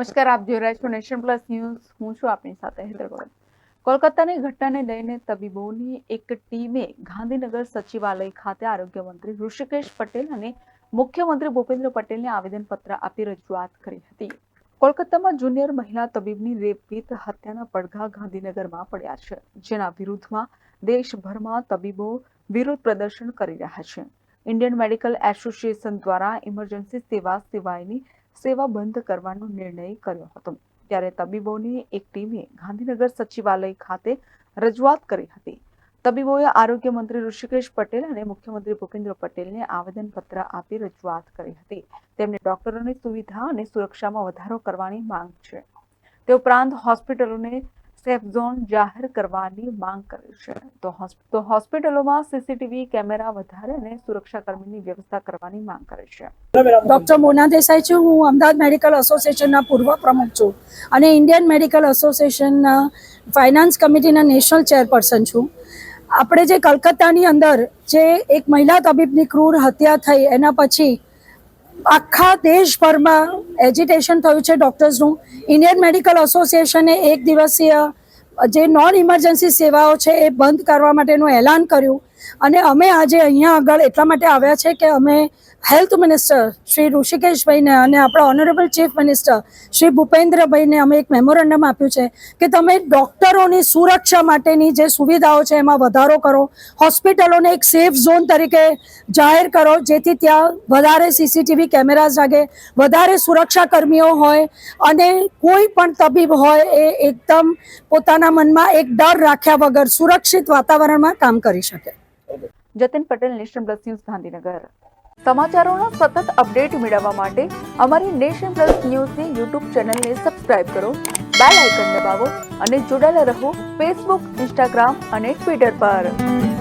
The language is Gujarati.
નમસ્કાર, આપ જોઈ રહ્યા છો નેશન પ્લસ ન્યૂઝ. હું છું આપની સાથે હેતર ગોયલ. કોલકાતાની ઘટનાને લઈને તબીબોની એક ટીમે ગાંધીનગર સચિવાલય ખાતે આરોગ્ય મંત્રી ઋષિકેશ પટેલ અને મુખ્યમંત્રી ભૂપેન્દ્ર પટેલને આવેદનપત્ર આપી રજૂઆત કરી હતી. કોલકાતામાં જુનિયર મહિલા તબીબની રેપિત હત્યાના પડઘા ગાંધીનગરમાં પડ્યા છે, જેના વિરુદ્ધમાં દેશભરમાં તબીબો વિરોધ પ્રદર્શન કરી રહ્યા છે. ઇન્ડિયન મેડિકલ એસોસિએશન દ્વારા ઇમરજન્સી સેવા સિવાયની સેવા બંધ કરવાનો નિર્ણય કર્યો હતો. ત્યારે તબીબોની એક ટીમે ગાંધીનગર સચિવાલય ખાતે રજૂઆત કરી હતી. તબીબોએ આરોગ્ય મંત્રી ઋષિકેશ પટેલ અને મુખ્યમંત્રી ભૂપેન્દ્ર પટેલને આવેદનપત્ર આપી રજૂઆત કરી હતી. તેમને ડોક્ટરોની સુવિધા અને સુરક્ષામાં વધારો કરવાની માંગ છે. તે ઉપરાંત હોસ્પિટલોને સેફ ઝોન જાહેર કરવાની માંગ કરી છે. તો હોસ્પિટલોમાં સીસીટીવી કેમેરા વધારે અને સુરક્ષાકર્મીની વ્યવસ્થા કરવાની માંગ કરી છે. ડોક્ટર મોના દેસાઈ છું. હું અમદાવાદ મેડિકલ એસોસિએશનના પૂર્વ પ્રમુખ છું અને ઇન્ડિયન મેડિકલ એસોસિએશનના ફાઇનાન્સ કમિટીના નેશનલ ચેરપર્સન છું. આપણે જે કલકત્તાની અંદર જે એક મહિલા તબીબની ક્રૂર હત્યા થઈ એના પછી આખા દેશભરમાં એજિટેશન થયું છે ડૉક્ટર્સનું. ઇન્ડિયન મેડિકલ એસોસિએશને એક દિવસીય જે નોન ઇમરજન્સી સેવાઓ છે એ બંધ કરવા માટેનું એલાન કર્યું અને અમે આજે અહીંયા આગળ એટલા માટે આવ્યા છે કે અમે હેલ્થ મિનિસ્ટર શ્રી ઋષિકેશભાઈને અને આપણા ઓનરેબલ ચીફ મિનિસ્ટર શ્રી ભૂપેન્દ્રભાઈને અમે એક મેમોરેન્ડમ આપ્યું છે કે તમે ડૉક્ટરોની સુરક્ષા માટેની જે સુવિધાઓ છે એમાં વધારો કરો, હોસ્પિટલોને એક સેફ ઝોન તરીકે જાહેર કરો, જેથી ત્યાં વધારે સીસીટીવી કેમેરાઝ લાગે, વધારે સુરક્ષા કર્મીઓ હોય અને કોઈ પણ તબીબ હોય એ એકદમ પોતાના મનમાં એક ડર રાખ્યા વગર સુરક્ષિત વાતાવરણમાં કામ કરી શકે. Jatin Patel, nation plus news, Gandhinagar. સમાચારોના સતત અપડેટ મેળવવા માટે અમારી નેશન પ્લસ ન્યૂઝની યુટ્યુબ ચેનલને સબસ્ક્રાઇબ કરો, બેલ આઇકન દબાવો અને જોડાયેલા રહો ફેસબુક, ઇન્સ્ટાગ્રામ અને ટ્વિટર પર.